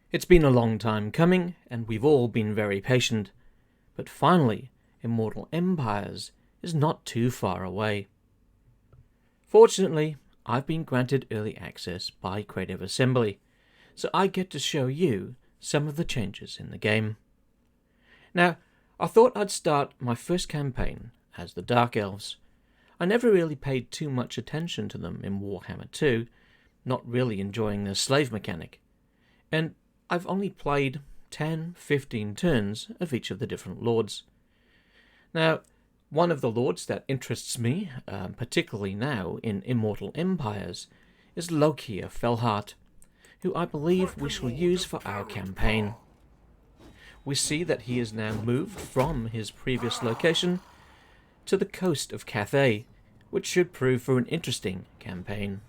It's been a long time coming, and we've all been very patient. But finally, Immortal Empires is not too far away. Fortunately, I've been granted early access by Creative Assembly, so I get to show you some of the changes in the game. Now, I thought I'd start my first campaign as the Dark Elves. I never really paid too much attention to them in Warhammer 2, not really enjoying the slave mechanic. And I've only played 10-15 turns of each of the different lords. Now, one of the lords that interests me, particularly now in Immortal Empires, is Lokhir Fellheart, who I believe we shall use for our campaign. We see that he is now moved from his previous location to the coast of Cathay, which should prove for an interesting campaign.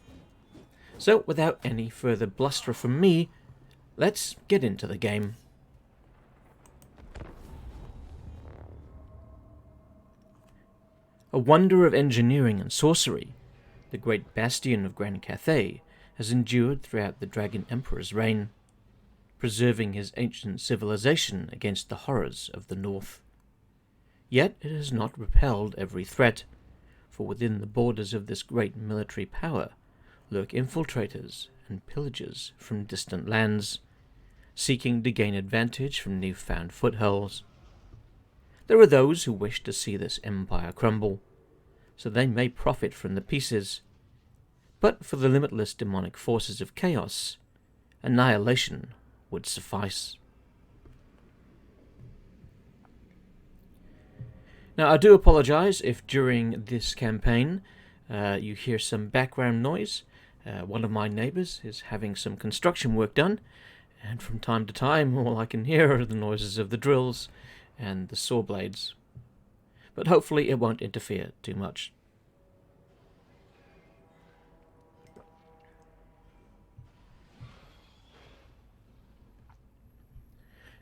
So, without any further bluster from me, let's get into the game. A wonder of engineering and sorcery, the great bastion of Grand Cathay has endured throughout the Dragon Emperor's reign, preserving his ancient civilization against the horrors of the North. Yet it has not repelled every threat, for within the borders of this great military power lurk infiltrators and pillagers from distant lands, seeking to gain advantage from newfound footholds. There are those who wish to see this empire crumble, so they may profit from the pieces, but for the limitless demonic forces of chaos, annihilation would suffice. Now, I do apologize if during this campaign you hear some background noise. One of my neighbors is having some construction work done, and from time to time all I can hear are the noises of the drills and the saw blades. But hopefully it won't interfere too much.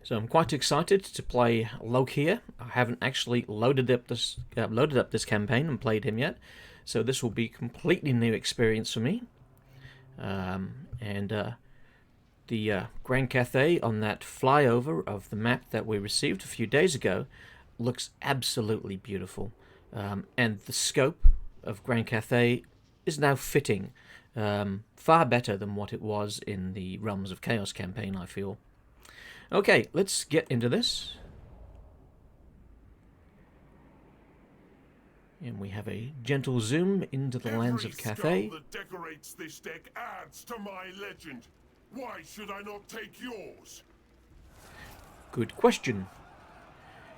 So I'm quite excited to play Lokhir. I haven't actually loaded up this campaign and played him yet, so this will be a completely new experience for me. The Grand Cathay on that flyover of the map that we received a few days ago looks absolutely beautiful. And the scope of Grand Cathay is now fitting, far better than what it was in the Realms of Chaos campaign, I feel. Okay, let's get into this. And we have a gentle zoom into the lands of Cathay. Every skull that decorates this deck adds to my legend. Why should I not take yours? Good question.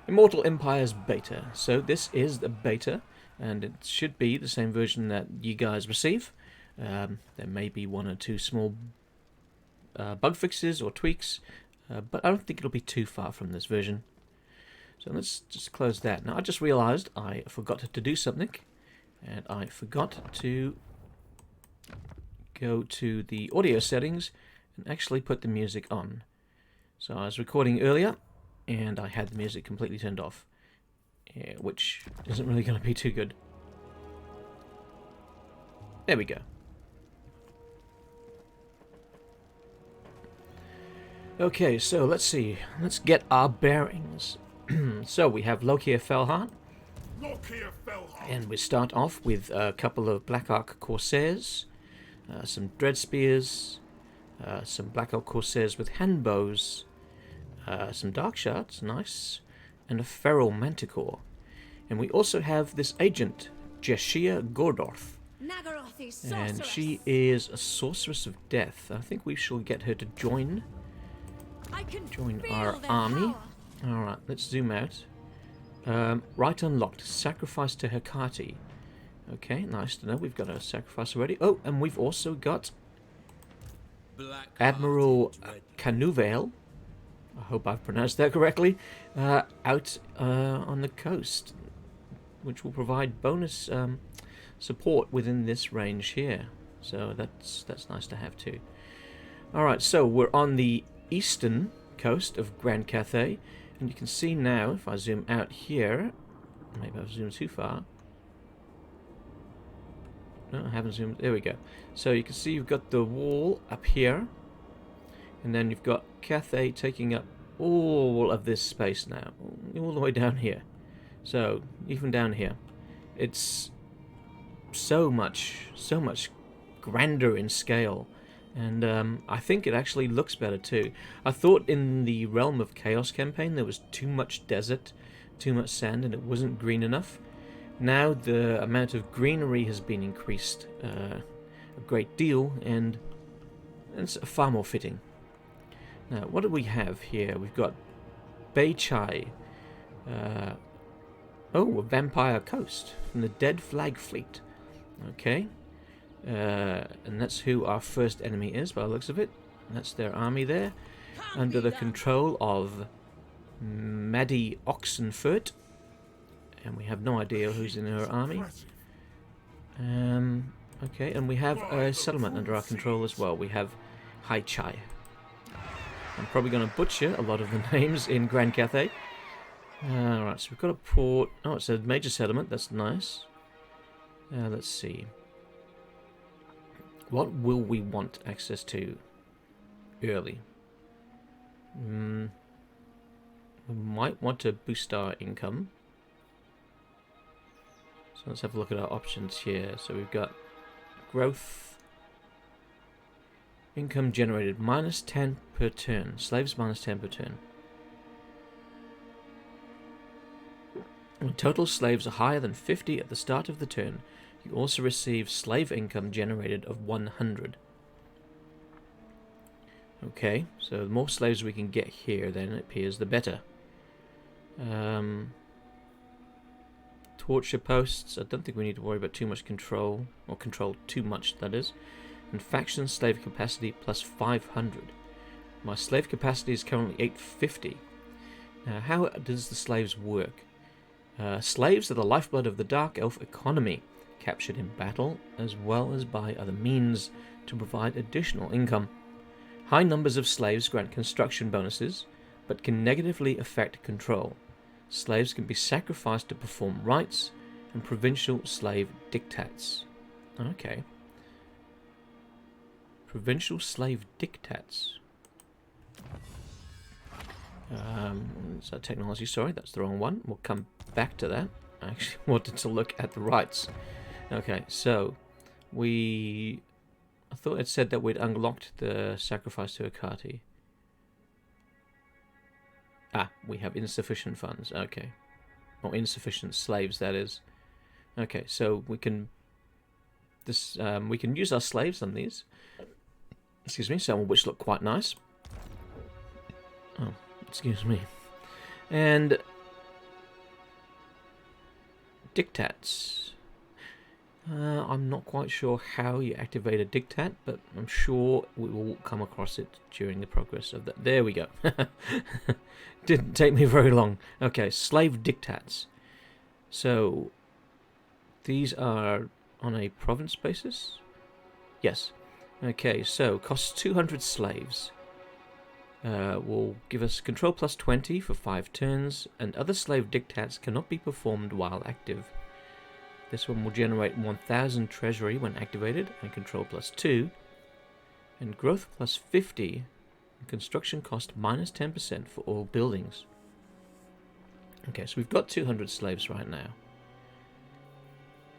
Immortal Empires beta. So this is the beta, and it should be the same version that you guys receive. There may be one or two small bug fixes or tweaks, but I don't think it'll be too far from this version. So let's just close that. Now I just realized I forgot to do something, and I forgot to go to the audio settings and actually put the music on. So I was recording earlier and I had the music completely turned off, which isn't really going to be too good. There we go. Okay, so let's see. Let's get our bearings. So we have Lokhir Fellheart. Lokhir Fellheart. And we start off with a couple of Black Ark Corsairs, some Dread Spears, some Black Ark Corsairs with hand bows, some Dark Shards, nice, and a Feral Manticore. And we also have this agent, Jeshia Gordorth. And she is a Sorceress of Death. I think we shall get her to join our army. Alright, let's zoom out. Right unlocked. Sacrifice to Hecate. Okay, nice to know. We've got a sacrifice already. Oh, and we've also got Admiral Canuvale. I hope I've pronounced that correctly. Out on the coast, which will provide bonus support within this range here. So that's nice to have too. Alright, so we're on the eastern coast of Grand Cathay, and you can see now, if I zoom out here, maybe I've zoomed too far. No, I haven't zoomed. There we go. So you can see you've got the wall up here, And then you've got Cathay taking up all of this space now, all the way down here. So even down here, it's so much grander in scale, and I think it actually looks better too. I thought in the Realm of Chaos campaign there was too much desert, too much sand, and it wasn't green enough. Now the amount of greenery has been increased a great deal, and it's far more fitting. Now, what do we have here? We've got Bei Chai. Oh, a vampire coast from the Dead Flag Fleet. Okay. And that's who our first enemy is, by the looks of it. That's their army there. Under the control of Maddie Oxenfurt. And we have no idea who's in her army. Okay, and we have a settlement under our control as well. We have Hai Chai. I'm probably going to butcher a lot of the names in Grand Cathay. Alright, so we've got a port. Oh, it's a major settlement. That's nice. Let's see. What will we want access to early? We might want to boost our income. So let's have a look at our options here. So we've got growth. Income generated -10 per turn. Slaves -10 per turn. When total slaves are higher than 50 at the start of the turn, you also receive slave income generated of 100. Okay, so the more slaves we can get here, then it appears the better. Torture posts. I don't think we need to worry about too much control, or control too much, that is. And faction slave capacity plus 500. My slave capacity is currently 850. Now, how does the slaves work? Slaves are the lifeblood of the Dark Elf economy, captured in battle as well as by other means to provide additional income. High numbers of slaves grant construction bonuses, but can negatively affect control. Slaves can be sacrificed to perform rites and provincial slave diktats. Okay. Provincial slave diktats. So technology, sorry, that's the wrong one. We'll come back to that. I actually wanted to look at the rights. Okay, so I thought it said that we'd unlocked the sacrifice to Akati. Ah, we have insufficient funds. Okay. Or insufficient slaves, that is. Okay, so we can use our slaves on these. Excuse me, some of which look quite nice. Oh, excuse me. And diktats. I'm not quite sure how you activate a diktat, but I'm sure we will come across it during the progress of that. There we go. Didn't take me very long. Okay, slave diktats. So these are on a province basis? Yes. Okay, so costs 200 slaves. Will give us control plus 20 for 5 turns, and other slave diktats cannot be performed while active. This one will generate 1000 treasury when activated, and control plus 2, and growth plus 50, and construction cost -10% for all buildings. Okay, so we've got 200 slaves right now.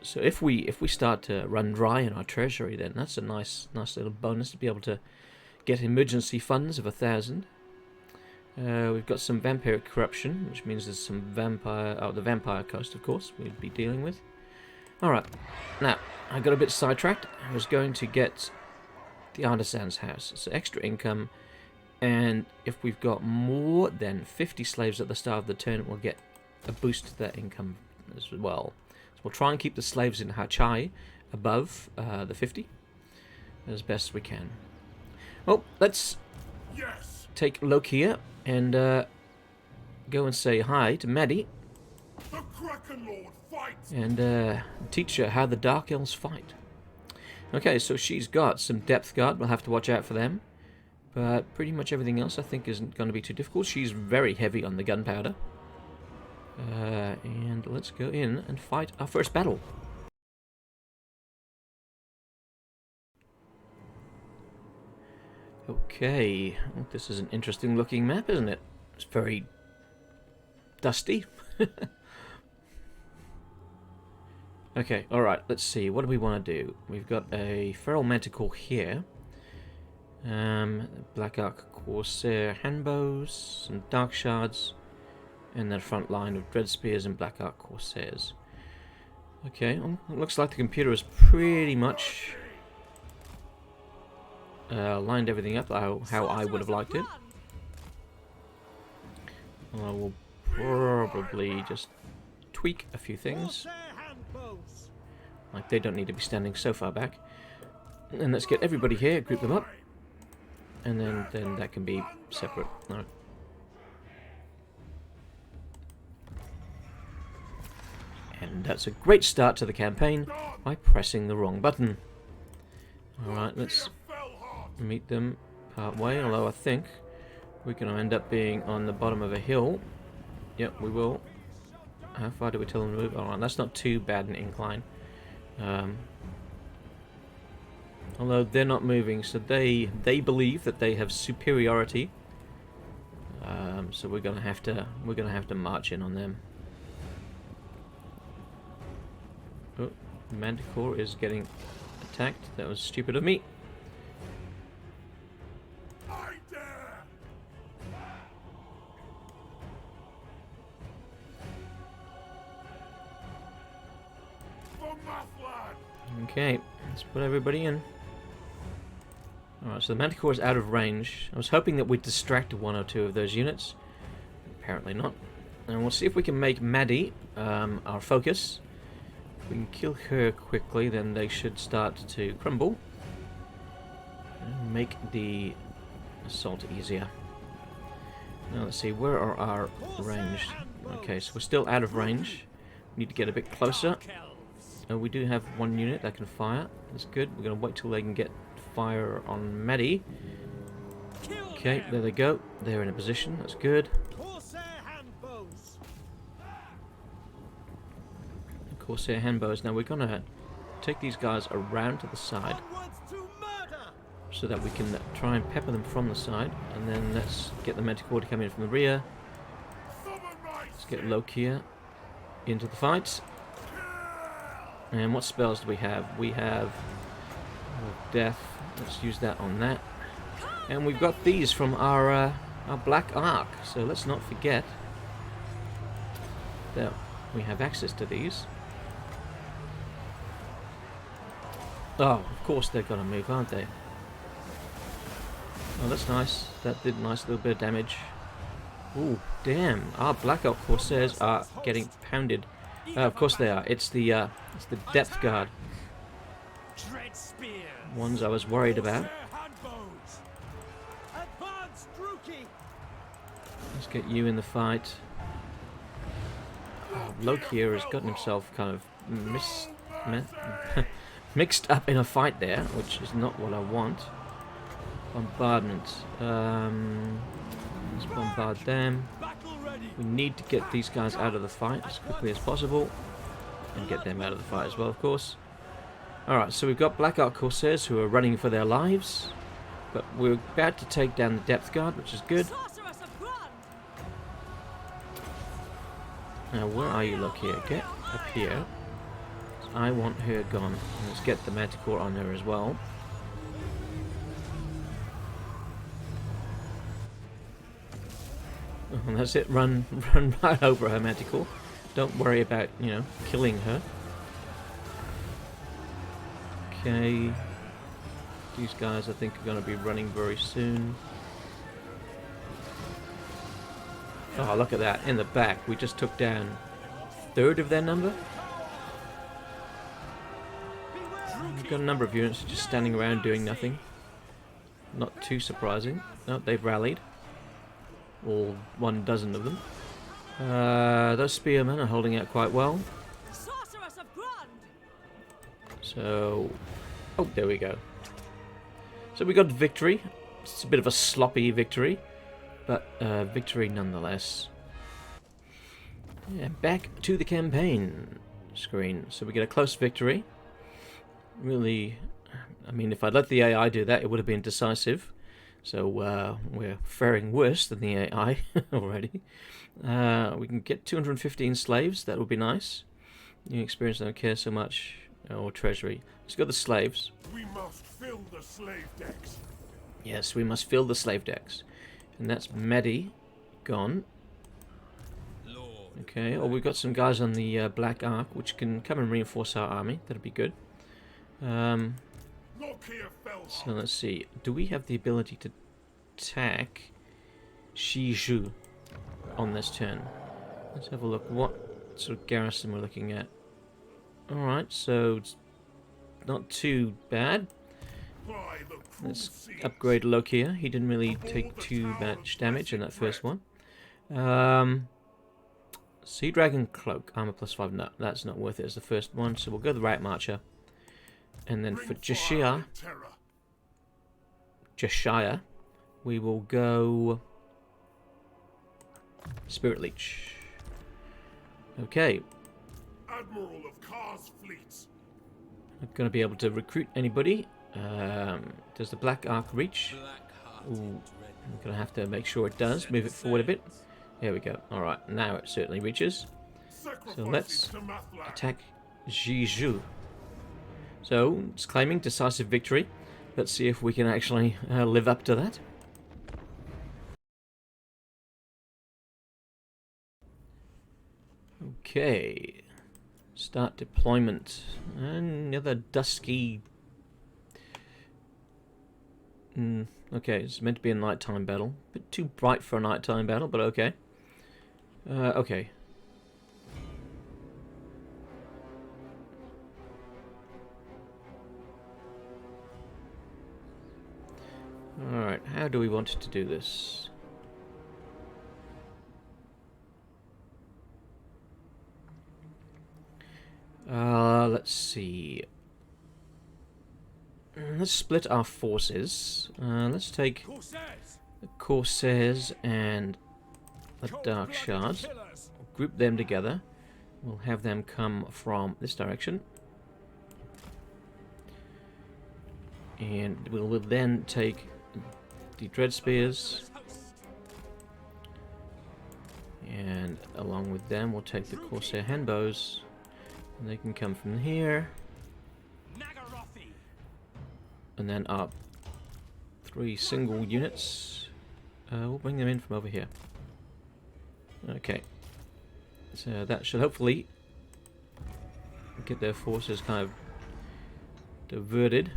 So if we start to run dry in our treasury, then that's a nice little bonus to be able to get emergency funds of 1000. We've got some vampiric corruption, which means there's some the vampire coast, of course, we'd be dealing with. Alright, now, I got a bit sidetracked. I was going to get the artisan's house. It's extra income, and if we've got more than 50 slaves at the start of the turn, we'll get a boost to that income as well. So we'll try and keep the slaves in Hachai above the 50 as best we can. Well, let's take Lokhir and go and say hi to Maddie. The Krakenlord fights! And teach her how the Dark Elves fight. Okay, so she's got some depth guard. We'll have to watch out for them. But pretty much everything else I think isn't going to be too difficult. She's very heavy on the gunpowder. And let's go in and fight our first battle. Okay, well, this is an interesting looking map, isn't it? It's very dusty. Okay, alright, let's see. What do we want to do? We've got a Feral Manticore here. Black Ark Corsair handbows, some Dark Shards, and then a front line of Dread Spears and Black Ark Corsairs. Okay, well, it looks like the computer is pretty much lined everything up how I would have liked it. I will probably just tweak a few things. Like they don't need to be standing so far back. And let's get everybody here, group them up. And then that can be separate. No. And that's a great start to the campaign by pressing the wrong button. Alright, let's meet them part way, although I think we're going to end up being on the bottom of a hill. Yep, we will. How far do we tell them to move? Alright, that's not too bad an incline. Although they're not moving, so they believe that they have superiority. So we're gonna have to march in on them. Oh, Manticore is getting attacked. That was stupid of me. Okay, let's put everybody in. Alright, so the Manticore is out of range. I was hoping that we'd distract one or two of those units. Apparently not. And we'll see if we can make Maddie our focus. If we can kill her quickly, then they should start to crumble. And make the assault easier. Now let's see, where are our range? Okay, so we're still out of range. We need to get a bit closer. We do have one unit that can fire. That's good. We're going to wait till they can get fire on Maddie. Okay, there they go. They're in a position. That's good. Corsair handbows. Now we're going to take these guys around to the side so that we can try and pepper them from the side. And then let's get the Manticore to come in from the rear. Let's get Lokhir into the fight. And what spells do we have? We have Death. Let's use that on that. And we've got these from our Black Ark. So let's not forget that we have access to these. Oh, of course they're going to move, aren't they? Oh, that's nice. That did a nice little bit of damage. Ooh, damn. Our Black Ark Corsairs are getting pounded. Of course they are. It's the depth guard ones I was worried about. Let's get you in the fight. Oh, Lokhir has gotten himself kind of mixed up in a fight there, which is not what I want. Bombardment. Let's bombard them. We need to get these guys out of the fight as quickly as possible. And get them out of the fight as well, of course. Alright, so we've got Black Ark Corsairs who are running for their lives. But we're about to take down the depth guard, which is good. Now, where are you, Lokhir? Get up here. I want her gone. Let's get the Manticore on her as well. And that's it. Run right over her, Manticore. Don't worry about, killing her. Okay. These guys, I think, are going to be running very soon. Oh, look at that. In the back, we just took down a third of their number. We've got a number of units just standing around doing nothing. Not too surprising. No, they've rallied. All 1 dozen of them. Those spearmen are holding out quite well. So, oh, there we go. So we got victory. It's a bit of a sloppy victory, but victory nonetheless. Yeah, back to the campaign screen. So we get a close victory. Really, I mean, if I'd let the AI do that, it would have been decisive. So we're faring worse than the AI already. We can get 215 slaves. That would be nice. New experience, don't care so much. Or treasury. Let's go the slaves. We must fill the slave decks. Yes, we must fill the slave decks. And that's Medi gone. Okay, oh, we've got some guys on the Black Ark, which can come and reinforce our army. That'll be good. Lokhir Fellheart. So let's see. Do we have the ability to attack Shiju on this turn? Let's have a look. What sort of garrison we're looking at? Alright, so it's not too bad. Let's upgrade Lokhir. He didn't really take too much damage in that first one. Sea Dragon Cloak, armor +5. No, that's not worth it as the first one, so we'll go the Rat Marcher. And then for Jashia, we will go Spirit Leech. Okay. Admiral of Kar's fleets. Not going to be able to recruit anybody. Does the Black Ark reach? Ooh, I'm going to have to make sure it does. Move it forward a bit. There we go. Alright, now it certainly reaches. So let's attack Jiju. So, it's claiming decisive victory. Let's see if we can actually live up to that. Okay. Start deployment. Another dusky... okay, it's meant to be a nighttime battle. A bit too bright for a nighttime battle, but okay. Okay. Alright, how do we want to do this? Let's see. Let's split our forces. Let's take the Corsairs and the Dark Shards. Group them together. We'll have them come from this direction. And we'll then take the Dread Spears. And along with them, we'll take the Corsair Handbows. And they can come from here. And then up 3 single units. We'll bring them in from over here. Okay. So that should hopefully get their forces kind of diverted.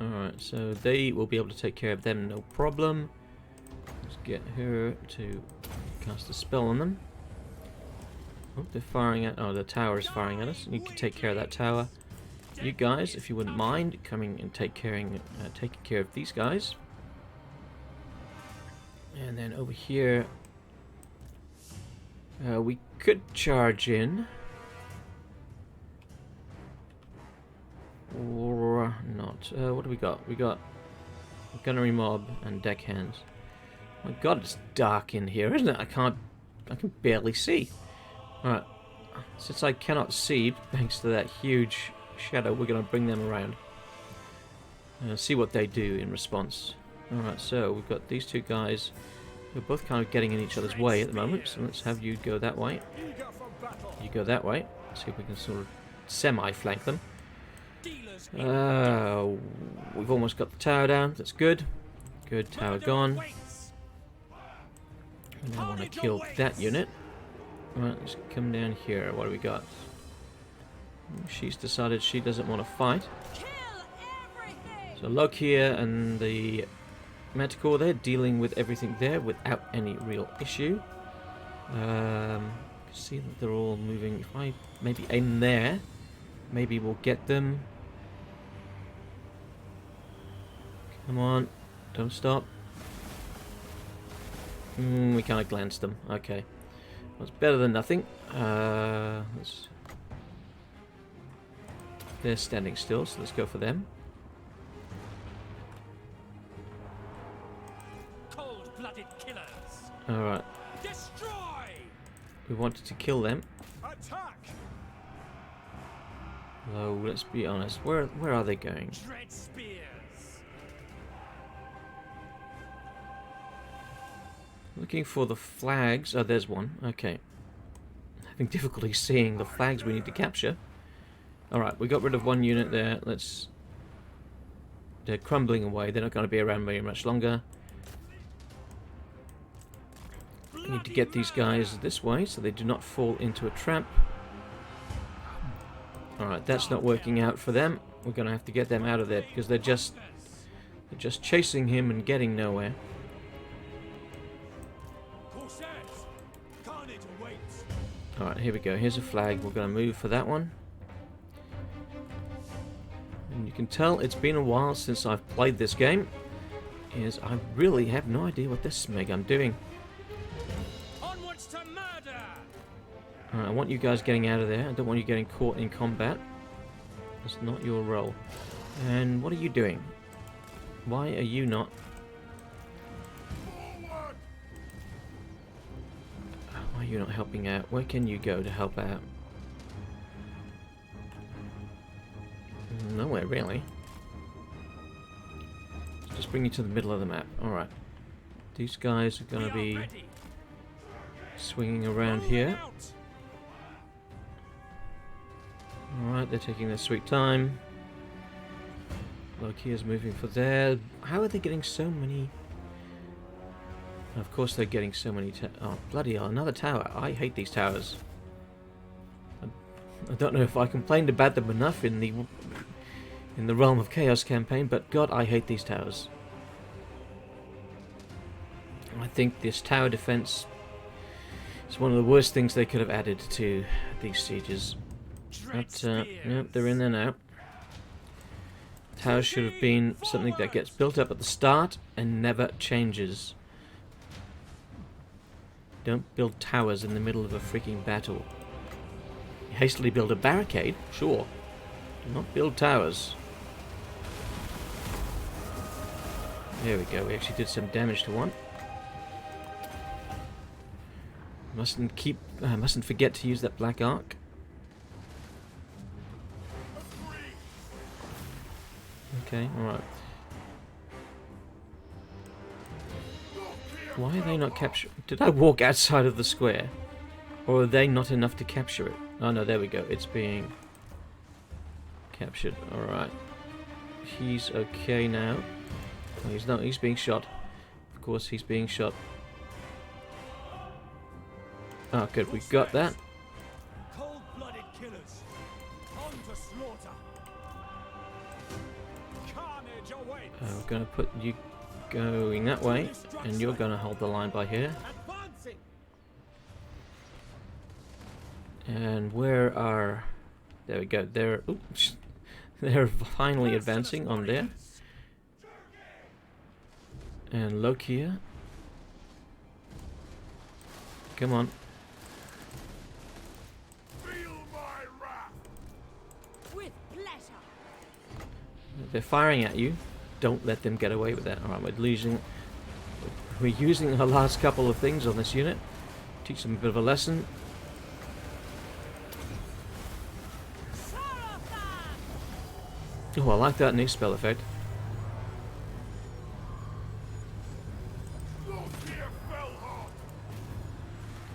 Alright, so they will be able to take care of them, no problem. Let's get her to cast a spell on them. Oh, they're firing at... oh, the tower is firing at us. You can take care of that tower. You guys, if you wouldn't mind, coming and taking care of these guys. And then over here, we could charge in. Or not. What do we got? We got Gunnery Mob and Deckhands. My god, it's dark in here, isn't it? I can barely see. Alright. Since I cannot see, thanks to that huge shadow, we're going to bring them around. See what they do in response. Alright, so we've got these two guys who are both kind of getting in each other's way at the moment. So let's have you go that way. You go that way. See if we can sort of semi-flank them. We've almost got the tower down. That's good. Good, tower gone. And I want to kill that unit. Right, let's come down here. What do we got? She's decided she doesn't want to fight. So Lokhir and the Manticore, they're dealing with everything there without any real issue. See that they're all moving. If I maybe aim there, maybe we'll get them. Come on, don't stop. We kind of glanced them. Okay. Well, it's better than nothing. They're standing still, so let's go for them. Cold-blooded killers. All right. Destroy. We wanted to kill them. Attack. Though, let's be honest. Where are they going? Dread spears. Looking for the flags. Oh, there's one. Okay. Having difficulty seeing the flags we need to capture. Alright, we got rid of one unit there. Let's... They're crumbling away. They're not going to be around very much longer. We need to get these guys this way so they do not fall into a trap. Alright, that's not working out for them. We're going to have to get them out of there because they're just chasing him and getting nowhere. Alright, here we go. Here's a flag. We're going to move for that one. And you can tell it's been a while since I've played this game. I really have no idea what this smeg I'm doing. Onwards to murder! Alright, I want you guys getting out of there. I don't want you getting caught in combat. That's not your role. And what are you doing? Why are you not... Why are you not helping out? Where can you go to help out? Nowhere, really. Just bring you to the middle of the map. Alright. These guys are going to be swinging around here. Alright, they're taking their sweet time. Lokhir's moving for there. How are they getting so many... Of course they're getting so many... Oh, bloody hell, another tower. I hate these towers. I don't know if I complained about them enough in the Realm of Chaos campaign, but God, I hate these towers. I think this tower defense is one of the worst things they could have added to these sieges. But, yep, they're in there now. Towers should have been something that gets built up at the start and never changes. Don't build towers in the middle of a freaking battle. You hastily build a barricade, sure. Do not build towers. There we go, we actually did some damage to one. Mustn't forget to use that black arc. Okay, alright. Why are they not captured? Did I walk outside of the square? Or are they not enough to capture it? Oh no, there we go. It's being captured. Alright. He's okay now. Oh, he's not. He's being shot. Of course, he's being shot. Oh, good. We got that. Cold-blooded killers. On to slaughter. Carnage awaits. We're going to put you going that way, and you're going to hold the line by here. Advancing. And where are... There we go. Oops. They're finally advancing on there. And Lokhir. Come on. Feel my wrath. With pleasure. They're firing at you. Don't let them get away with that. Alright, we're using our last couple of things on this unit. Teach them a bit of a lesson. Oh, I like that new spell effect. Lokhir Fellheart.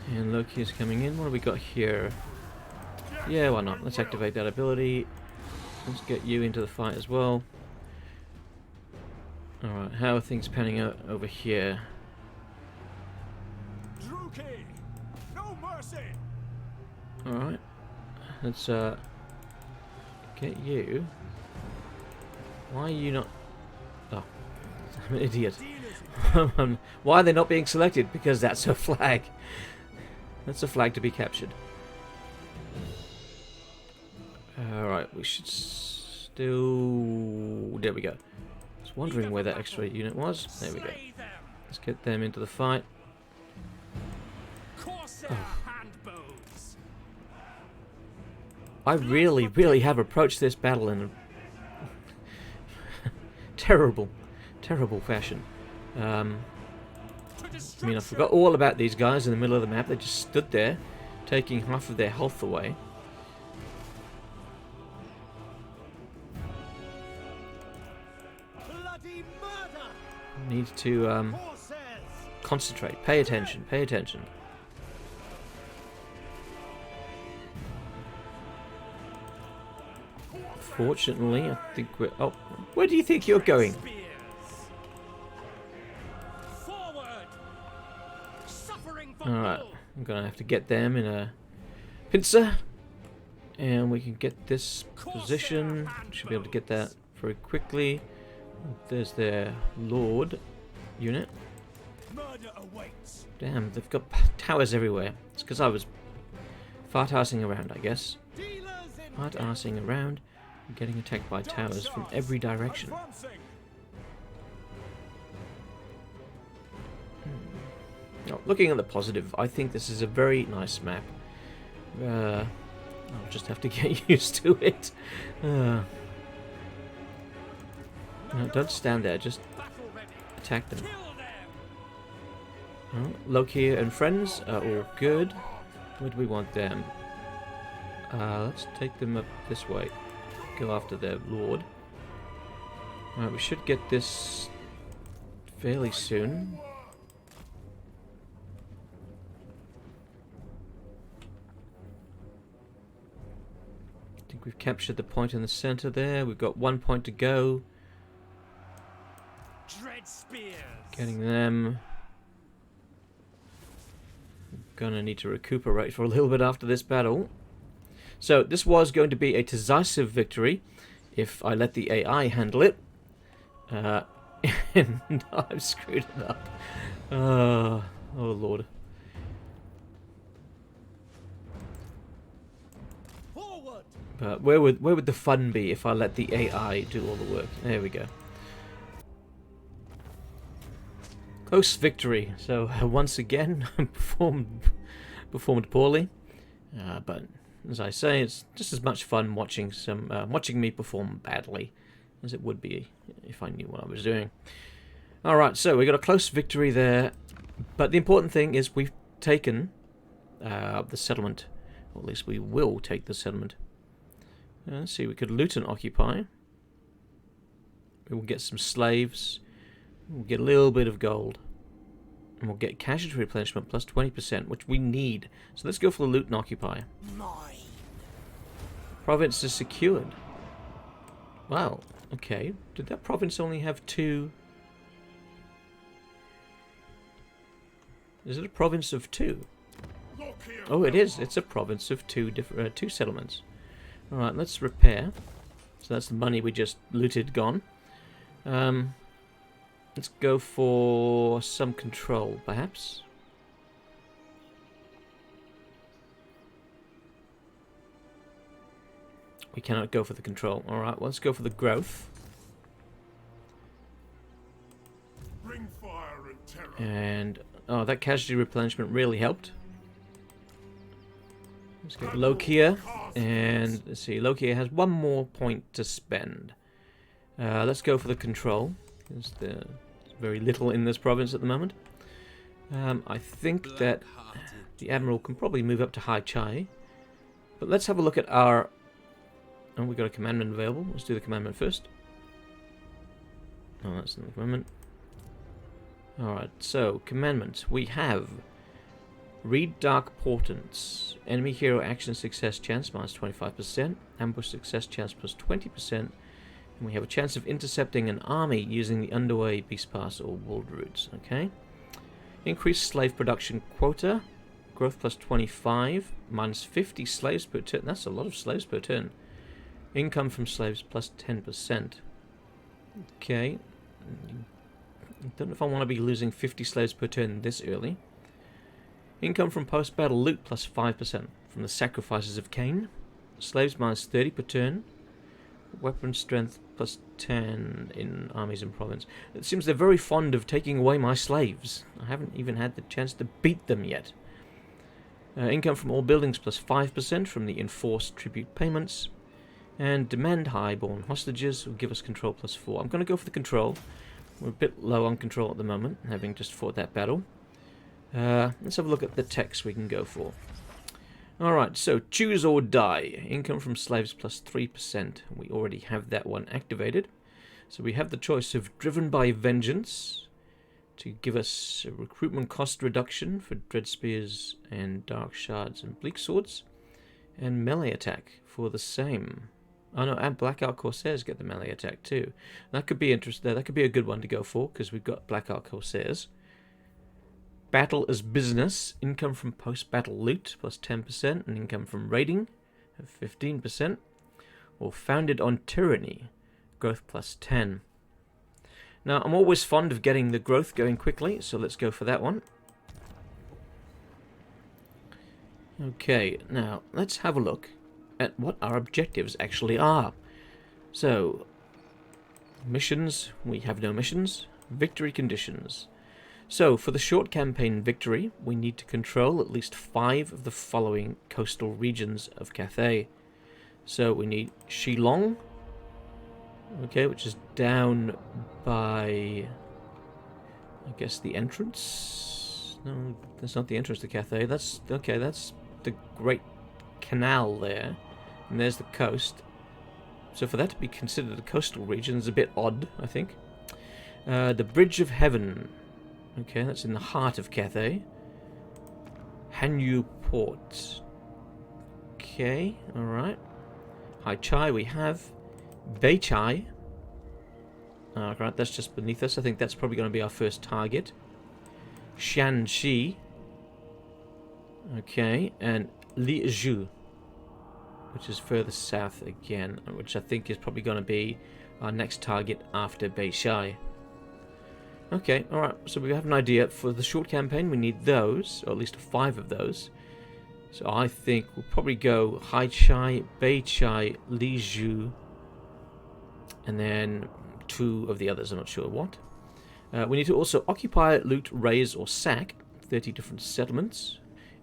And Loki's coming in. What have we got here? Yeah, why not? Let's activate that ability. Let's get you into the fight as well. Alright, how are things panning out over here? Druki. No mercy. Alright. Let's get you. Why are you not... Oh, I'm an idiot. Why are they not being selected? Because that's a flag. That's a flag to be captured. Alright, we should still... There we go. I was wondering where that extra unit was. There we go. Let's get them into the fight. Corsair handbows. I really have approached this battle in a terrible fashion. I mean, I forgot all about these guys in the middle of the map. They just stood there, taking half of their health away. Bloody murder. Need to concentrate. Pay attention. Pay attention. Fortunately, I think we're... Oh, where do you think you're going? Alright, I'm gonna have to get them in a pincer. And we can get this position. Should be able to get that very quickly. There's their Lord unit. Damn, they've got towers everywhere. It's because I was fart-arsing around, I guess. Fart-arsing around, getting attacked by towers from every direction. Oh, looking at the positive, I think this is a very nice map. I'll just have to get used to it. No, don't stand there, just attack them. Oh, Lokhir and friends are all good. Where do we want them? Let's take them up this way. Go after their lord. Alright, we should get this fairly soon. I think we've captured the point in the center there. We've got 1 point to go. Dread spears. Getting them. Gonna need to recuperate for a little bit after this battle. So this was going to be a decisive victory if I let the AI handle it. And I've screwed it up. Oh lord. Forward. But where would the fun be if I let the AI do all the work? There we go. Close victory. So once again, performed poorly, but as I say, it's just as much fun watching me perform badly as it would be if I knew what I was doing. All right, so we got a close victory there, but the important thing is we've taken the settlement, or at least we will take the settlement. Let's see, we could loot and occupy. We will get some slaves. We'll get a little bit of gold. And we'll get casualty replenishment plus 20%, which we need. So let's go for the loot and occupy. Province is secured. Wow, okay. Did that province only have 2? Is it a province of 2? Oh, it is. It's a province of 2 settlements. Alright, let's repair. So that's the money we just looted gone. Let's go for some control, perhaps. We cannot go for the control. Alright, well, let's go for the growth. Bring fire and terror. And, oh, that casualty replenishment really helped. Let's get Lokhir. And, let's see, Lokhir has 1 more point to spend. Let's go for the control. There's very little in this province at the moment. I think that the Admiral can probably move up to High Chai. But let's have a look at our... Oh, we've got a commandment available. Let's do the commandment first. Oh, that's not the commandment. Alright, so, commandment. We have... Read Dark Portents. Enemy hero action success chance minus 25%. Ambush success chance plus 20%. And we have a chance of intercepting an army using the underway beast pass or world routes. Okay. Increased slave production quota. Growth plus 25. Minus 50 slaves per turn. That's a lot of slaves per turn. Income from slaves plus 10%. Okay. I don't know if I want to be losing 50 slaves per turn this early. Income from post-battle loot plus 5% from the sacrifices of Cain. Slaves minus 30 per turn. Weapon strength plus 10 in armies and province. It seems they're very fond of taking away my slaves. I haven't even had the chance to beat them yet. Income from all buildings plus 5% from the enforced tribute payments. And demand highborn hostages will give us control plus 4. I'm going to go for the control. We're a bit low on control at the moment, having just fought that battle. Let's have a look at the techs we can go for. Alright, so choose or die. Income from slaves plus 3%. We already have that one activated. So we have the choice of Driven by Vengeance, to give us a recruitment cost reduction for Dread Spears and Dark Shards and Bleak Swords, and melee attack for the same. Oh no, and Black Ark Corsairs get the melee attack too. That could be interesting. That could be a good one to go for, because we've got Black Ark Corsairs. Battle as business, income from post-battle loot plus 10%, and income from raiding at 15%. Or founded on tyranny, growth plus 10. Now, I'm always fond of getting the growth going quickly, so let's go for that one. Okay, now let's have a look at what our objectives actually are. So, missions, we have no missions. Victory conditions. So, for the short campaign victory, we need to control at least 5 of the following coastal regions of Cathay. So, we need Shillong, okay, which is down by, I guess, the entrance? No, that's not the entrance to Cathay. That's, okay, that's the Great Canal there. And there's the coast. So for that to be considered a coastal region is a bit odd, I think. The Bridge of Heaven. Okay, that's in the heart of Cathay. Hanyu Port. Okay, alright. Hai Chai we have. Bei Chai. Right, that's just beneath us. I think that's probably going to be our first target. Shanxi. Okay, and Lizhu, which is further south again, which I think is probably going to be our next target after Beishai. Okay, alright, so we have an idea. For the short campaign, we need those, or at least 5 of those. So I think we'll probably go Hai Chai, Beishai, Lizhu, and then 2 of the others, I'm not sure what. We need to also occupy, loot, raise, or sack 30 different settlements.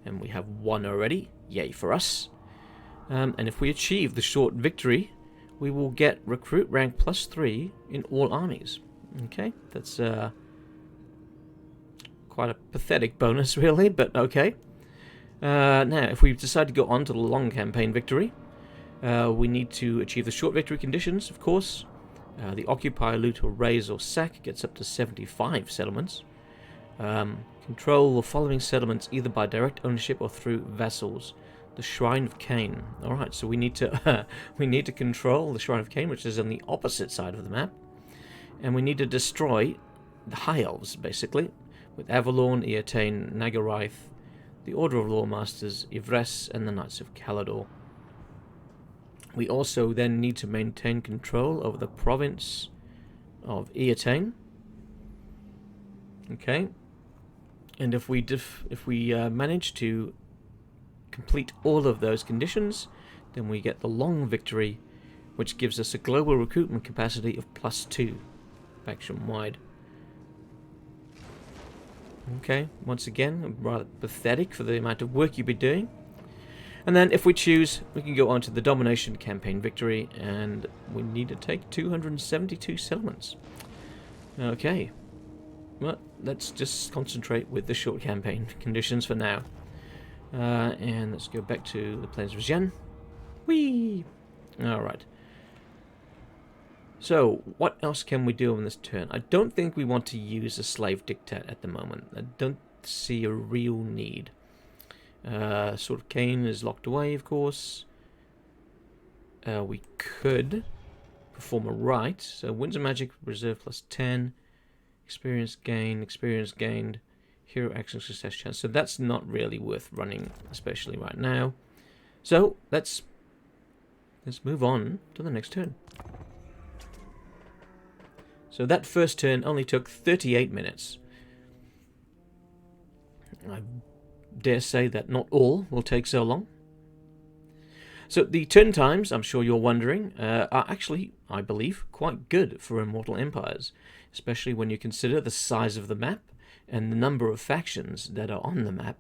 And we have 1 already. Yay for us. And if we achieve the short victory, we will get recruit rank plus 3 in all armies. Okay, that's quite a pathetic bonus, really, but okay. Now, if we decide to go on to the long campaign victory, we need to achieve the short victory conditions, of course. The occupy, loot, or raise, or sack gets up to 75 settlements. Control the following settlements either by direct ownership or through vassals. The Shrine of Cain. Alright, so we need to we need to control the Shrine of Cain, which is on the opposite side of the map. And we need to destroy the High Elves, basically, with Avalorn, Eotane, Nagaraith, the Order of Lawmasters, Ivres, and the Knights of Calador. We also then need to maintain control over the province of Eotane. Okay. And if we manage to complete all of those conditions, then we get the long victory, which gives us a global recruitment capacity of plus 2, faction-wide. Okay, once again, rather pathetic for the amount of work you'd be doing. And then if we choose, we can go on to the domination campaign victory, and we need to take 272 settlements. Okay. Well, let's just concentrate with the short campaign conditions for now. And let's go back to the Plains of Xian. Whee! Alright. So, what else can we do on this turn? I don't think we want to use a slave dictat at the moment. I don't see a real need. Sword of Cain is locked away, of course. We could perform a rite. So, Winds of Magic, reserve plus 10. Experience gained, hero action success chance. So that's not really worth running, especially right now. So let's move on to the next turn. So that first turn only took 38 minutes. I dare say that not all will take so long. So the turn times, I'm sure you're wondering, are actually, I believe, quite good for Immortal Empires, especially when you consider the size of the map and the number of factions that are on the map.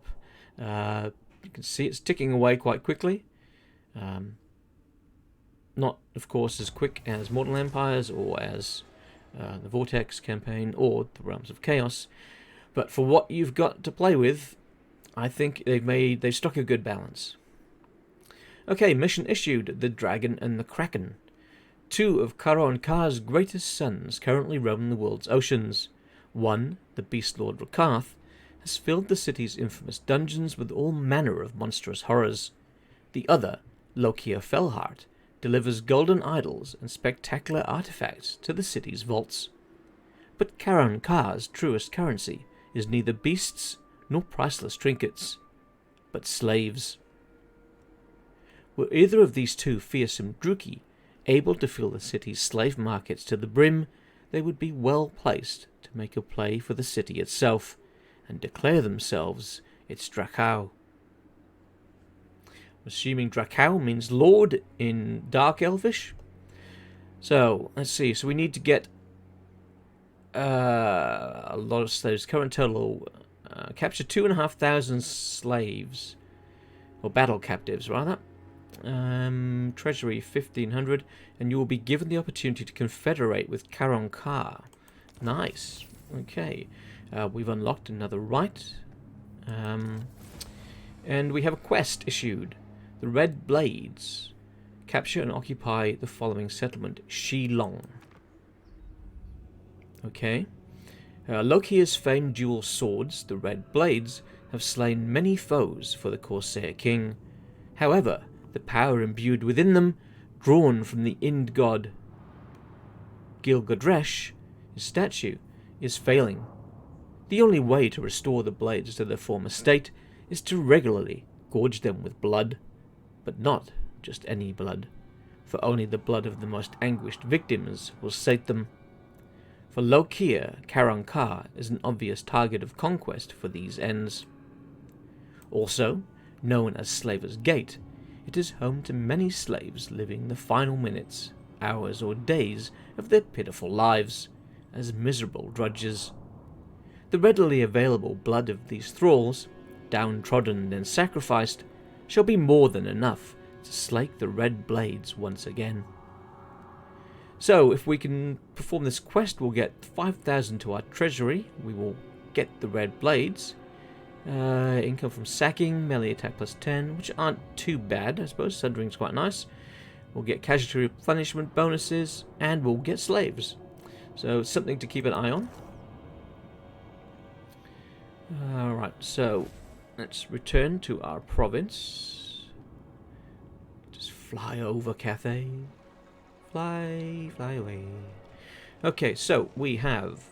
You can see it's ticking away quite quickly. Not, of course, as quick as Mortal Empires or as the Vortex campaign or the Realms of Chaos, but for what you've got to play with, I think they've struck a good balance. Okay, mission issued, the Dragon and the Kraken. 2 of Karo and Ka's greatest sons currently roam the world's oceans. One, the Beast Lord Rakath, has filled the city's infamous dungeons with all manner of monstrous horrors. The other, Lokhir Fellheart, delivers golden idols and spectacular artifacts to the city's vaults. But Karan Ka's truest currency is neither beasts nor priceless trinkets, but slaves. Were either of these two fearsome Druki able to fill the city's slave markets to the brim, they would be well placed to make a play for the city itself, and declare themselves its Drakau. I'm assuming Drakau means Lord in Dark Elvish. So, let's see. So we need to get a lot of slaves. Current total, capture 2,500 slaves. Or battle captives, rather. Treasury 1,500. And you will be given the opportunity to confederate with Karan Ka. Nice. Okay. We've unlocked another right. And we have a quest issued. The Red Blades. Capture and occupy the following settlement. Shilong. Okay. Lokhir's famed dual swords, the Red Blades, have slain many foes for the Corsair King. However, the power imbued within them, drawn from the Ind god Gilgadresh, his statue, is failing. The only way to restore the blades to their former state is to regularly gorge them with blood, but not just any blood, for only the blood of the most anguished victims will sate them. For Lokhir, Karan Ka is an obvious target of conquest for these ends. Also, known as Slaver's Gate, it is home to many slaves living the final minutes, hours or days of their pitiful lives as miserable drudges. The readily available blood of these thralls, downtrodden and sacrificed, shall be more than enough to slake the Red Blades once again. So, if we can perform this quest, we'll get 5,000 to our treasury. We will get the Red Blades. Income from sacking, melee attack plus 10, which aren't too bad, I suppose. Sundering's quite nice. We'll get casualty replenishment bonuses, and we'll get slaves. So, something to keep an eye on. Alright, so let's return to our province. Just fly over Cathay. Fly away. Okay, so we have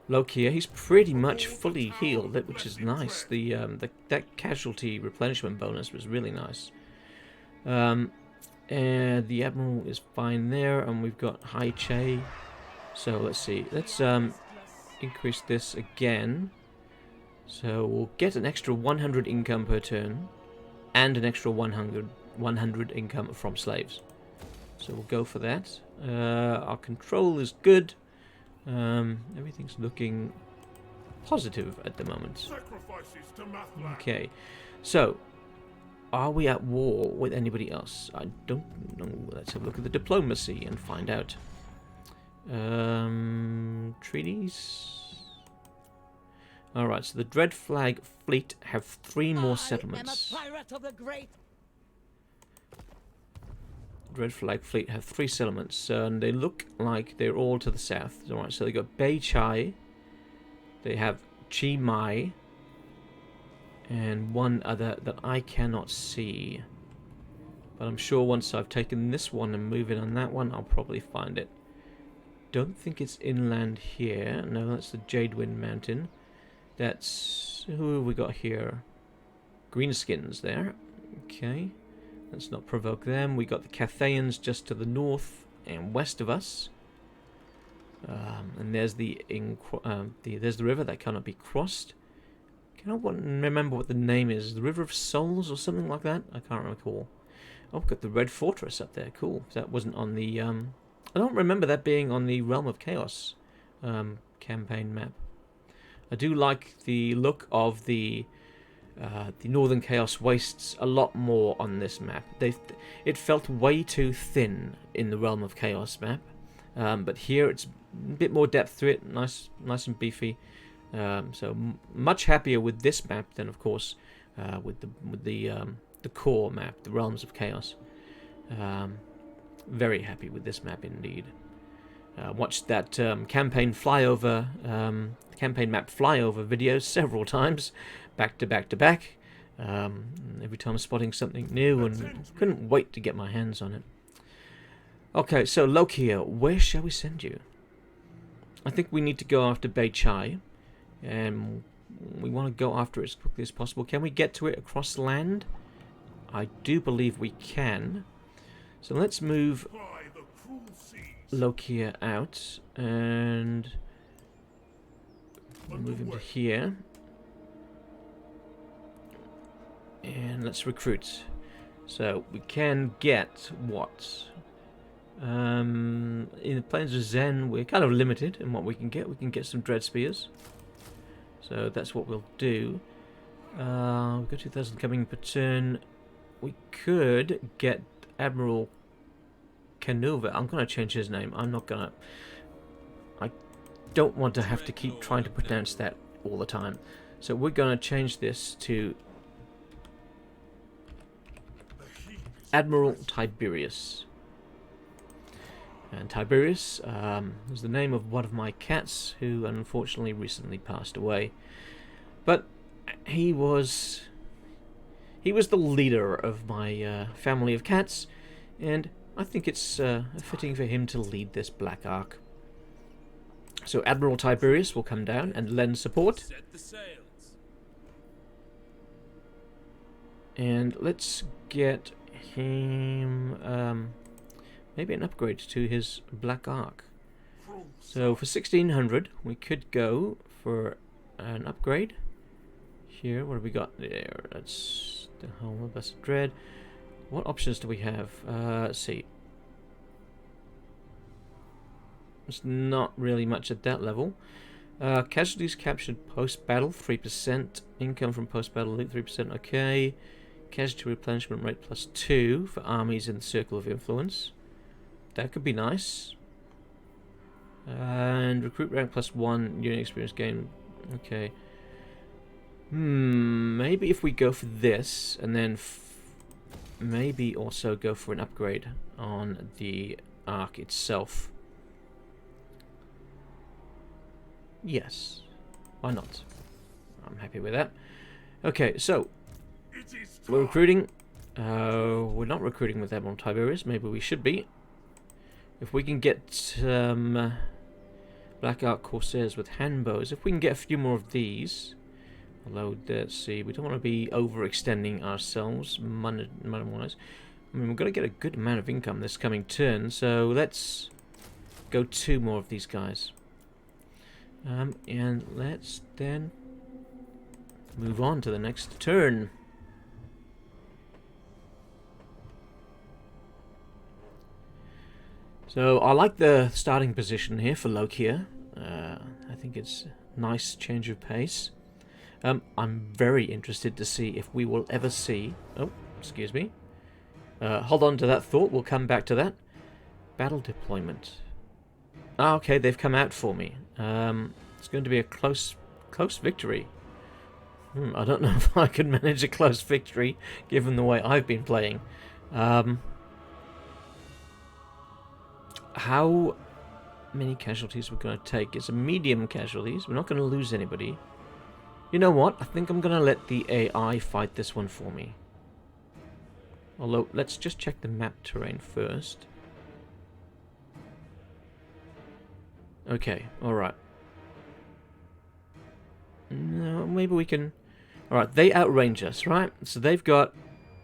Lokhir. He's pretty much fully healed, which is nice. That casualty replenishment bonus was really nice. And the Admiral is fine there, and we've got Hai Che. So let's see. Let's increase this again. So we'll get an extra 100 income per turn, and an extra 100 income from slaves. So we'll go for that. Our control is good. Everything's looking positive at the moment. Okay, so are we at war with anybody else? I don't know. Let's have a look at the diplomacy and find out. Treaties. Alright, so the Dread Flag Fleet have 3 more settlements. I am a pirate of the great. Red Flag Fleet have 3 settlements, and they look like they're all to the south. Alright, so they got Bei Chai, they have Chi Mai, and one other that I cannot see. But I'm sure once I've taken this one and move it on that one, I'll probably find it. Don't think it's inland here. No, that's the Jadewind Mountain. That's... who have we got here? Greenskins there. Okay. Let's not provoke them. We got the Cathayans just to the north and west of us. And there's there's the river that cannot be crossed. Cannot remember what the name is. The River of Souls or something like that? I can't recall. Oh, we've got the Red Fortress up there. Cool. That wasn't on the... I don't remember that being on the Realm of Chaos campaign map. I do like the look of the Northern Chaos Wastes a lot more on this map. It felt way too thin in the Realm of Chaos map, but here it's a bit more depth to it, nice and beefy. So much happier with this map than, of course, with the core map, the Realms of Chaos. Very happy with this map indeed. Watched that campaign map flyover videos several times, back to back to back. Every time spotting something new, and couldn't wait to get my hands on it. Okay, so Lokhir, where shall we send you? I think we need to go after Bei Chai, and we want to go after it as quickly as possible. Can we get to it across land? I do believe we can. So let's move Lokhir out and move him to here. And let's recruit. So we can get what? In the Plains of Zen, we're kind of limited in what we can get. We can get some Dread Spears. So that's what we'll do. We've got 2,000 coming per turn. We could get Admiral Canova. I'm going to change his name. I don't want to have to keep trying to pronounce that all the time. So we're going to change this to Admiral Tiberius. And Tiberius is the name of one of my cats who unfortunately recently passed away. But he was the leader of my family of cats, and I think it's fitting for him to lead this Black Ark. So Admiral Tiberius will come down and lend support. Set the sails. And let's get him maybe an upgrade to his Black Ark. So for 1,600 we could go for an upgrade. Here, what have we got there? That's the whole Best Dread. What options do we have? Let's see. It's not really much at that level. Casualties captured post-battle, 3%. Income from post-battle loot, 3%. Okay. Casualty replenishment rate +2 for armies in the circle of influence. That could be nice. And recruit rank +1, unit experience gain. Okay. Maybe if we go for this, and then maybe also go for an upgrade on the Ark itself. Yes. Why not? I'm happy with that. Okay, so we're recruiting. We're not recruiting with Admiral Tiberius. Maybe we should be. If we can get Black Ark Corsairs with handbows, if we can get a few more of these. Although, let's see, we don't want to be overextending ourselves money-wise. I mean, we're going to get a good amount of income this coming turn, so let's go 2 more of these guys. And let's then move on to the next turn. So I like the starting position here for Lokhir. I think it's a nice change of pace. I'm very interested to see if we will ever see... Oh, excuse me. Hold on to that thought. We'll come back to that. Battle deployment. Ah, okay, they've come out for me. It's going to be a close victory. I don't know if I could manage a close victory, given the way I've been playing. How many casualties we're going to take? It's a medium casualties. We're not going to lose anybody. You know what? I think I'm going to let the AI fight this one for me. Although, let's just check the map terrain first. Okay, alright. No, maybe we can... Alright, they outrange us, right? So they've got...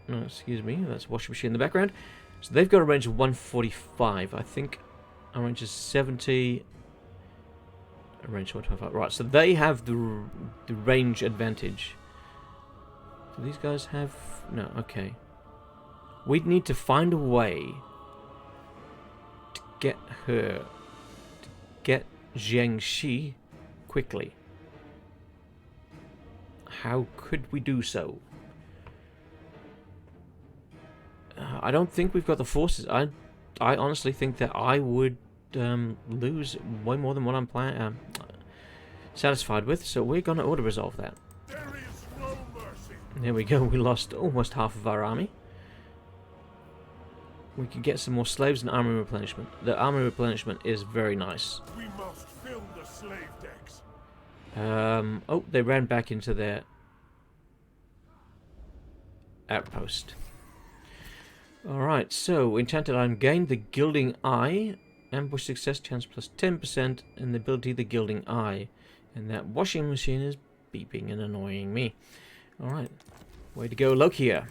No, excuse me, that's washing machine in the background. So they've got a range of 145. I think our range is 70... Range 125. Right, so they have the range advantage. Do these guys have... No, okay. We'd need to find a way to get her... To get Jiangxi quickly. How could we do so? I don't think we've got the forces. I honestly think that I would lose way more than what I'm satisfied with, so we're going to auto-resolve that. There we go, we lost almost half of our army. we can get some more slaves and armor replenishment. The armor replenishment is very nice. We must fill the slave decks. Oh, they ran back into their outpost. Alright, so enchanted item gained the Gilding Eye. Ambush success chance plus 10%, and the ability the Gilding Eye. And that washing machine is beeping and annoying me. Alright, way to go, Lokhir.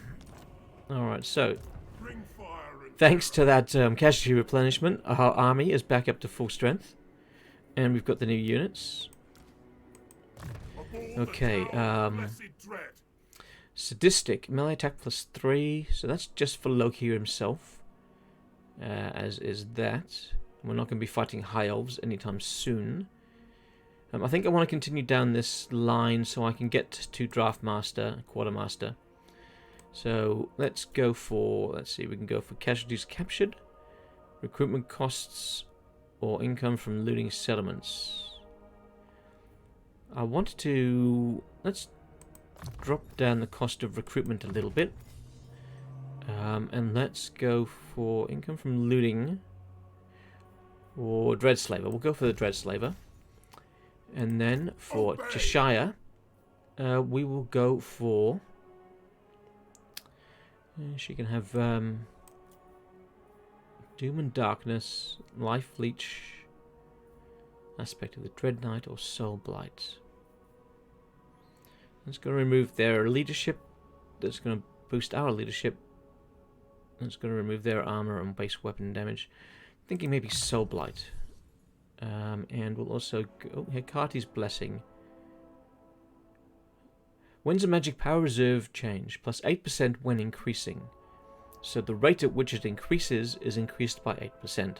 Alright, so Bring fire and thanks to that casualty replenishment, our army is back up to full strength. And we've got the new units. aboard Okay, the tower of blessed dread. Sadistic, melee attack plus 3, so that's just for Lokhir himself. As is that. We're not going to be fighting high elves anytime soon. I think I want to continue down this line so I can get to Draftmaster, Quartermaster. So let's go for, let's see, we can go for casualties captured, recruitment costs, or income from looting settlements. I want to, let's drop down the cost of recruitment a little bit. And let's go for income from looting or Dreadslaver. We'll go for the Dreadslaver. And then for Cheshire, we will go for... she can have Doom and Darkness, Life Leech, Aspect of the Dread Knight, or Soul Blight. That's going to remove their leadership. That's going to boost our leadership. That's going to remove their armor and base weapon damage. Thinking maybe Soul Blight. And we'll also go... Hecati's Blessing. When's a magic power reserve change? Plus 8% when increasing. So the rate at which it increases is increased by 8%.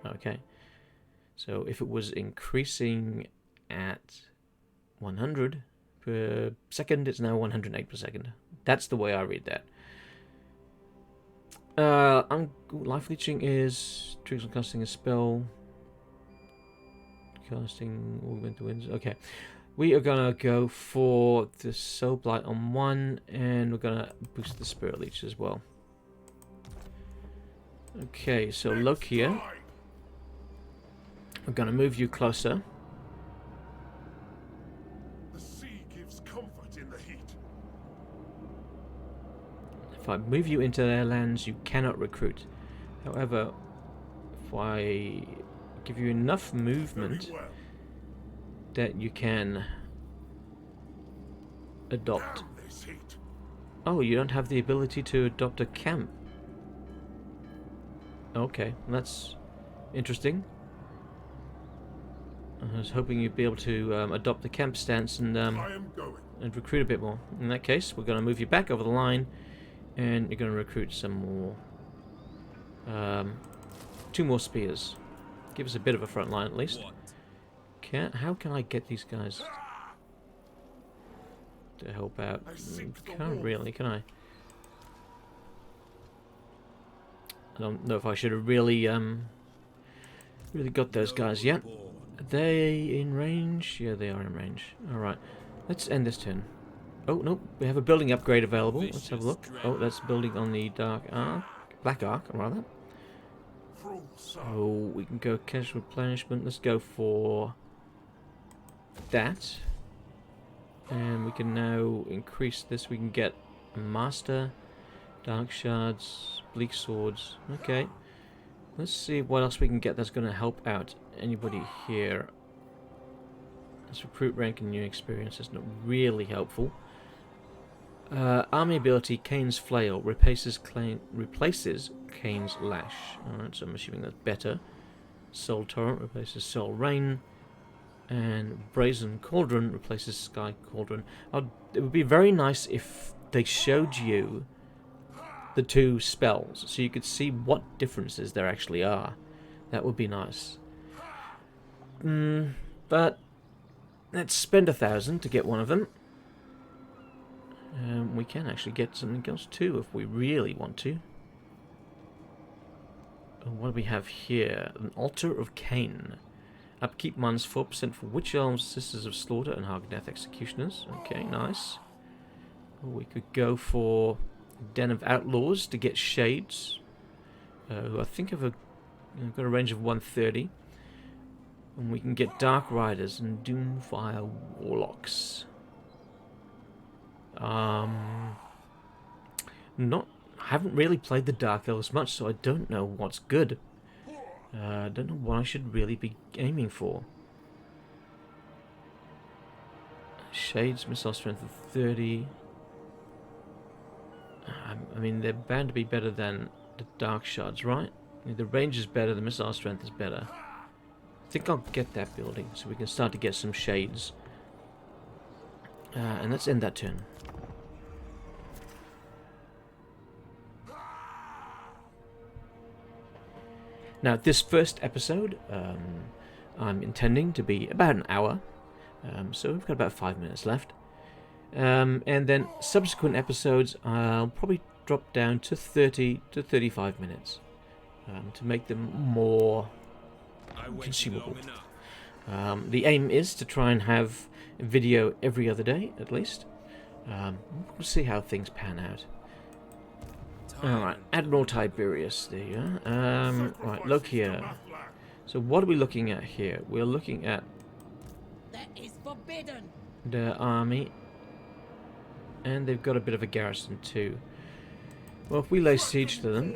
Okay. So if it was increasing at 100 per second, it's now 108 per second. That's the way I read that. Life leeching is tricks on casting a spell. Casting augment the winds. Okay. We are gonna go for the Soul Blight on 1, and we're gonna boost the Spirit Leech as well. Okay, so Lokhir, we're gonna move you closer. The sea gives comfort in the heat. If I move you into their lands, you cannot recruit. However, if I give you enough movement Very well. that you can adopt. Damn this heat. Oh, you don't have the ability to adopt a camp. Okay, that's interesting. I was hoping you'd be able to adopt the camp stance and I am going. recruit a bit more. In that case, we're going to move you back over the line, and you're going to recruit some more. 2 more spears. Give us a bit of a front line at least. How can I get these guys to help out? Can't really, can I? I don't know if I should have really really got those guys yet. Are they in range? Yeah, they are in range. Alright, let's end this turn. Oh, no, we have a building upgrade available. Let's have a look. Oh, that's building on the Dark Ark. Black Ark, rather. So, we can go casual replenishment. Let's go for that. And we can now increase this. We can get a Master, Dark Shards, Bleak Swords. Okay. Let's see what else we can get that's going to help out anybody here. Let's recruit rank and new experience. That's not really helpful. Army ability, Kane's Flail, replaces Kane's Lash. Alright, so I'm assuming that's better. Soul Torrent replaces Soul Rain. And Brazen Cauldron replaces Sky Cauldron. It would be very nice if they showed you the 2 spells, so you could see what differences there actually are. That would be nice. But let's spend 1,000 to get one of them. We can actually get something else too if we really want to. What do we have here? An Altar of Cain. Upkeep minus 4% for Witch Elves, Sisters of Slaughter, and Hargadeath Executioners. Okay, nice. We could go for Den of Outlaws to get Shades. who I think have got a range of 130. And we can get Dark Riders and Doomfire Warlocks. Haven't really played the Dark Elves much, so I don't know what's good. I don't know what I should really be aiming for. Shades, missile strength of 30. I mean, they're bound to be better than the Dark Shards, right? I mean, the range is better, the missile strength is better. I think I'll get that building so we can start to get some shades. And let's end that turn. Now, this first episode, I'm intending to be about an hour. So we've got about 5 minutes left. And then subsequent episodes, I'll probably drop down to 30 to 35 minutes to make them more consumable. The aim is to try and have video every other day, at least. We'll see how things pan out. Alright, Admiral Tiberius, there you are. Right, Lokhir. So what are we looking at here? We're looking at That is forbidden. their army. And they've got a bit of a garrison too. Well, if we lay siege to them...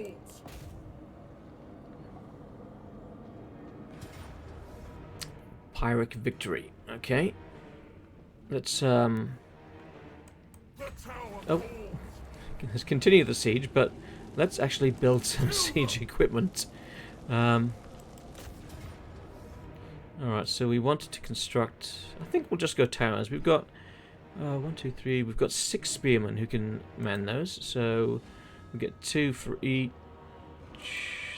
Pyrrhic victory. Okay. Let's let's continue the siege, but let's actually build some siege equipment. Alright, so we wanted to construct... I think we'll just go towers. We've got 1, 2, 3. We've got 6 spearmen who can man those. So we'll get 2 for each.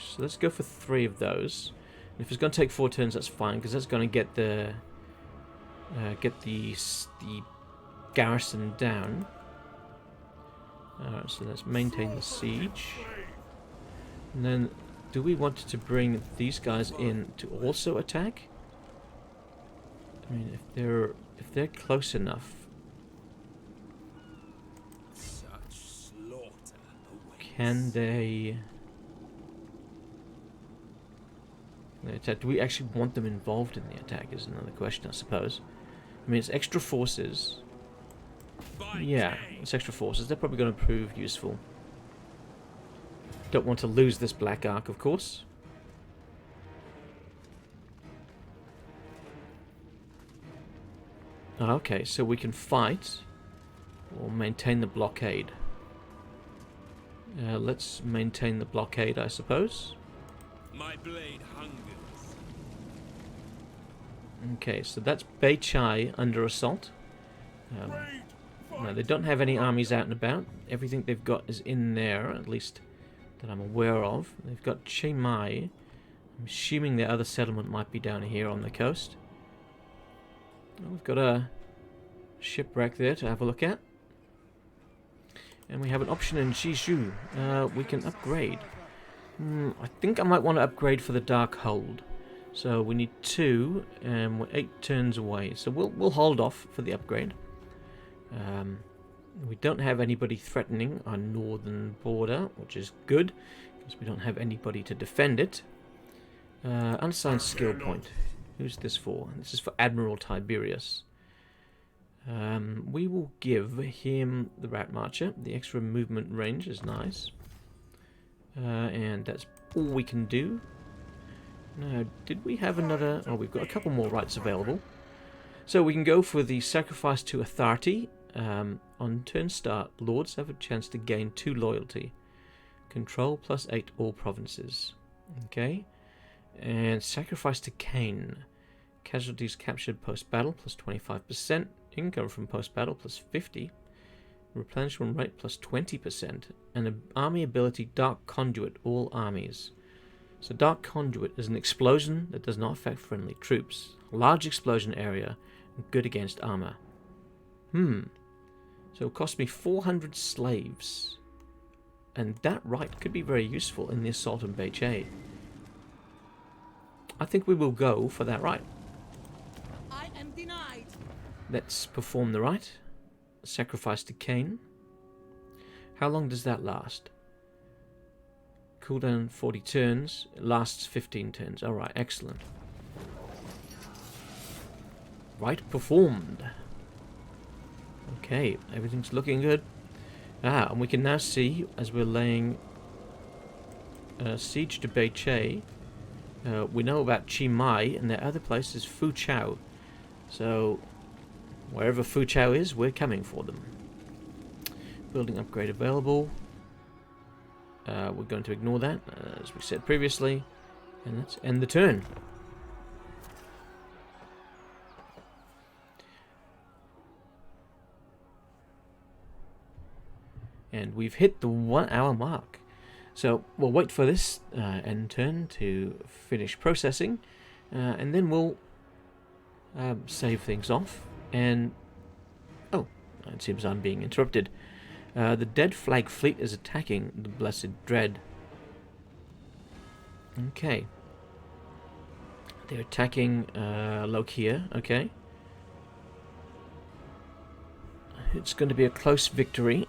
So let's go for 3 of those. And if it's going to take 4 turns, that's fine, because that's going to get the garrison down. Alright, so let's maintain the siege. And then, do we want to bring these guys in to also attack? I mean, if they're close enough, Such slaughter awaits. can they attack? Do we actually want them involved in the attack? Is another question, I suppose. I mean, it's extra forces. Yeah, it's extra forces. They're probably going to prove useful. Don't want to lose this Black Ark, of course. Okay, so we can fight or maintain the blockade. Let's maintain the blockade, I suppose. My blade hungers. Okay, so that's Bei Chai under assault. No, they don't have any armies out and about. Everything they've got is in there, at least that I'm aware of. They've got Chiang Mai. I'm assuming their other settlement might be down here on the coast. Well, we've got a shipwreck there to have a look at. And we have an option in Jeju. We can upgrade. I think I might want to upgrade for the Dark Hold. So we need 2, and we're 8 turns away. So we'll hold off for the upgrade. We don't have anybody threatening our northern border, which is good, because we don't have anybody to defend it. Unassigned skill point. Who's this for? This is for Admiral Tiberius. We will give him the Rat Marcher. The extra movement range is nice. And that's all we can do. Now, did we have another... Oh, we've got a couple more rights available. So we can go for the Sacrifice to Authority. On turn start, Lords have a chance to gain 2 loyalty. Control +8 all provinces. Okay. And Sacrifice to Cain. Casualties captured post-battle +25%. Income from post-battle +50. Replenishment rate +20%. And an army ability Dark Conduit all armies. So Dark Conduit is an explosion that does not affect friendly troops. Large explosion area. Good against armor. So it cost me 400 slaves. And that right could be very useful in the assault on Bei Chai. I think we will go for that right. I am denied. Let's perform the rite. Sacrifice to Cain. How long does that last? Cooldown 40 turns. It lasts 15 turns. Alright, excellent. Right performed. Okay, everything's looking good. And we can now see, as we're laying siege to Beichet, we know about Chi Mai, and the other place is Fu Chao. So, wherever Fu Chao is, we're coming for them. Building upgrade available. We're going to ignore that, as we said previously. And let's end the turn. And we've hit the 1 hour mark. So we'll wait for this end turn to finish processing. And then we'll save things off. And... oh, it seems I'm being interrupted. The Dead Flag Fleet is attacking the Blessed Dread. Okay. They're attacking Lokhir, okay. It's going to be a close victory.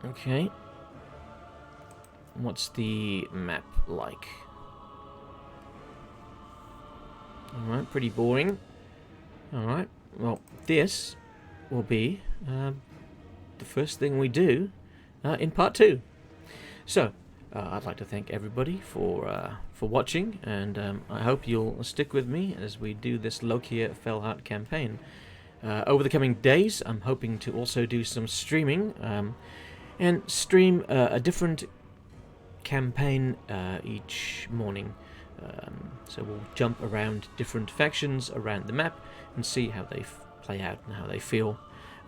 Okay. What's the map like? Alright, pretty boring. Alright, well, this will be the first thing we do in part 2. So, I'd like to thank everybody for watching, and I hope you'll stick with me as we do this Lokhir Fellheart campaign. Over the coming days, I'm hoping to also do some streaming, and stream a different campaign each morning. So we'll jump around different factions around the map and see how they play out and how they feel.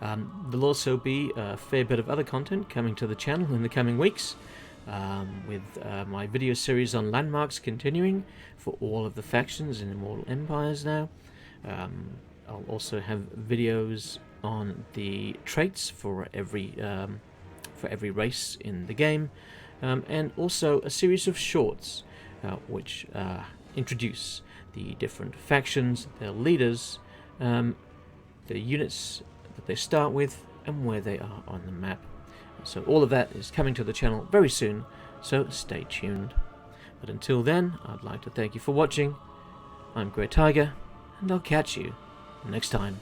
There'll also be a fair bit of other content coming to the channel in the coming weeks, with my video series on landmarks continuing for all of the factions in Immortal Empires now. I'll also have videos on the traits for every race in the game, and also a series of shorts which introduce the different factions, their leaders, the units that they start with, and where they are on the map. So all of that is coming to the channel very soon, so stay tuned. But until then, I'd like to thank you for watching. I'm Great Tiger, and I'll catch you next time.